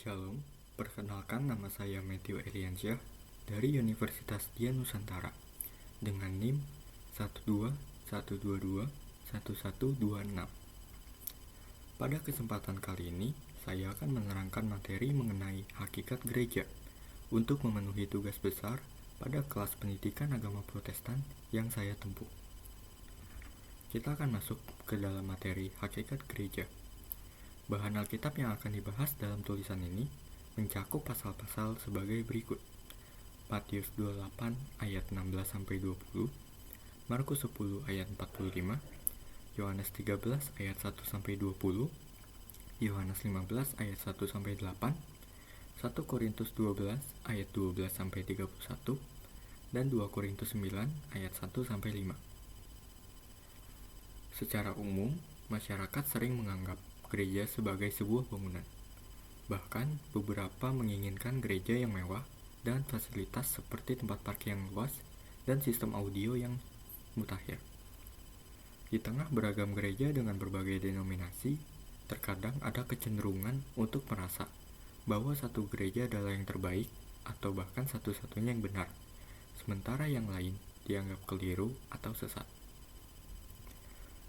Shalom, perkenalkan nama saya Matthew Eliansyah dari Universitas Dian Nusantara dengan NIM 121221126. Pada kesempatan kali ini, saya akan menerangkan materi mengenai hakikat gereja untuk memenuhi tugas besar pada kelas pendidikan agama Protestan yang saya tempuh. Kita akan masuk ke dalam materi hakikat gereja. Bahan Alkitab yang akan dibahas dalam tulisan ini mencakup pasal-pasal sebagai berikut: Matius 28 ayat 16-20, Markus 10 ayat 45, Yohanes 13 ayat 1-20, Yohanes 15 ayat 1-8, 1 Korintus 12 ayat 12-31, dan 2 Korintus 9 ayat 1-5. Secara umum, masyarakat sering menganggap gereja sebagai sebuah bangunan. Bahkan, beberapa menginginkan gereja yang mewah dan fasilitas seperti tempat parkir yang luas dan sistem audio yang mutakhir. Di tengah beragam gereja dengan berbagai denominasi, terkadang ada kecenderungan untuk merasa bahwa satu gereja adalah yang terbaik atau bahkan satu-satunya yang benar, sementara yang lain dianggap keliru atau sesat.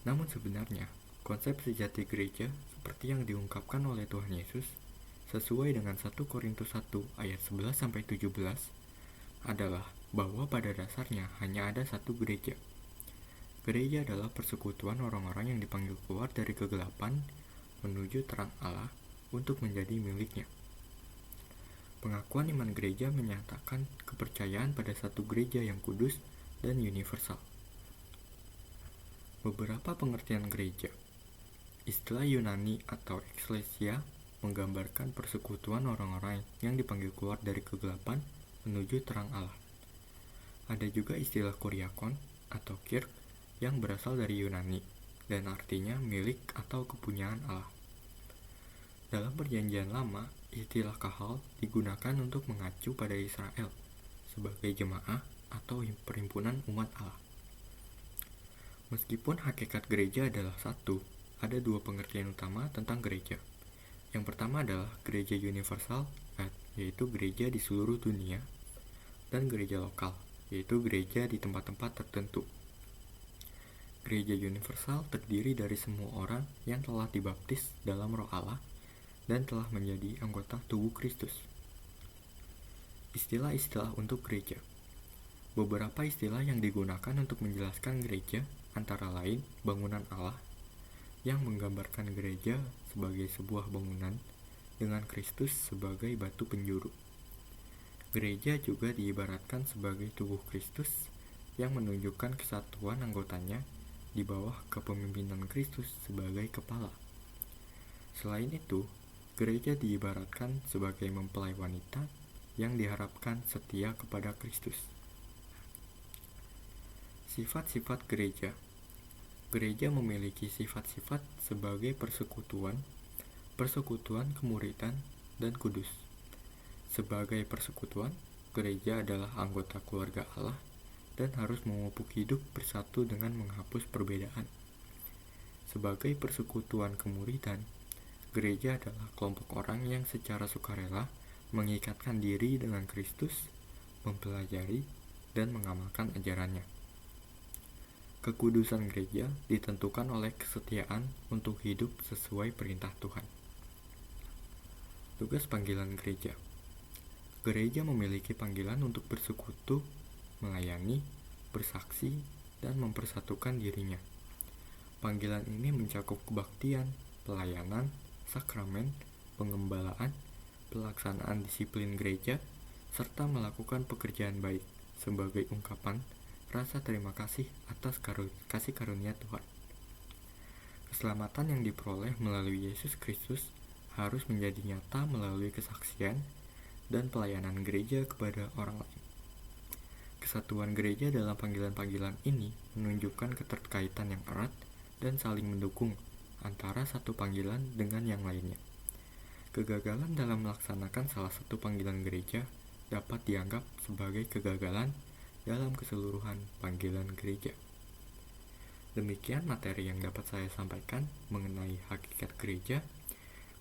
Namun sebenarnya, konsep sejati gereja seperti yang diungkapkan oleh Tuhan Yesus sesuai dengan 1 Korintus 1 ayat 11-17 adalah bahwa pada dasarnya hanya ada satu gereja. Gereja adalah persekutuan orang-orang yang dipanggil keluar dari kegelapan menuju terang Allah untuk menjadi miliknya. Pengakuan iman gereja menyatakan kepercayaan pada satu gereja yang kudus dan universal. Beberapa pengertian gereja. Istilah Yunani atau eklesia menggambarkan persekutuan orang-orang yang dipanggil keluar dari kegelapan menuju terang Allah. Ada juga istilah kuriakon atau kirk yang berasal dari Yunani dan artinya milik atau kepunyaan Allah. Dalam Perjanjian Lama, istilah kahal digunakan untuk mengacu pada Israel sebagai jemaah atau perhimpunan umat Allah. Meskipun hakikat gereja adalah satu, ada dua pengertian utama tentang gereja. Yang pertama adalah gereja universal, yaitu gereja di seluruh dunia, dan gereja lokal, yaitu gereja di tempat-tempat tertentu. Gereja universal terdiri dari semua orang yang telah dibaptis dalam Roh Allah dan telah menjadi anggota tubuh Kristus. Istilah-istilah untuk gereja. Beberapa istilah yang digunakan untuk menjelaskan gereja antara lain bangunan Allah, yang menggambarkan gereja sebagai sebuah bangunan dengan Kristus sebagai batu penjuru. Gereja juga diibaratkan sebagai tubuh Kristus yang menunjukkan kesatuan anggotanya di bawah kepemimpinan Kristus sebagai kepala. Selain itu, gereja diibaratkan sebagai mempelai wanita yang diharapkan setia kepada Kristus. Sifat-sifat gereja. Gereja memiliki sifat-sifat sebagai persekutuan kemuridan, dan kudus. Sebagai persekutuan, gereja adalah anggota keluarga Allah dan harus memupuk hidup bersatu dengan menghapus perbedaan. Sebagai persekutuan kemuridan, gereja adalah kelompok orang yang secara sukarela mengikatkan diri dengan Kristus, mempelajari, dan mengamalkan ajarannya. Kekudusan gereja ditentukan oleh kesetiaan untuk hidup sesuai perintah Tuhan. Tugas panggilan gereja. Gereja memiliki panggilan untuk bersekutu, melayani, bersaksi, dan mempersatukan dirinya. Panggilan ini mencakup kebaktian, pelayanan, sakramen, pengembalaan, pelaksanaan disiplin gereja, serta melakukan pekerjaan baik sebagai ungkapan rasa terima kasih atas kasih karunia Tuhan. Keselamatan yang diperoleh melalui Yesus Kristus harus menjadi nyata melalui kesaksian dan pelayanan gereja kepada orang lain. Kesatuan gereja dalam panggilan-panggilan ini menunjukkan keterkaitan yang erat dan saling mendukung antara satu panggilan dengan yang lainnya. Kegagalan dalam melaksanakan salah satu panggilan gereja dapat dianggap sebagai kegagalan dalam keseluruhan panggilan gereja. Demikian materi yang dapat saya sampaikan mengenai hakikat gereja.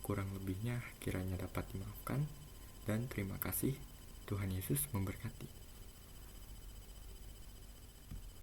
Kurang lebihnya kiranya dapat dimaafkan, dan terima kasih. Tuhan Yesus memberkati.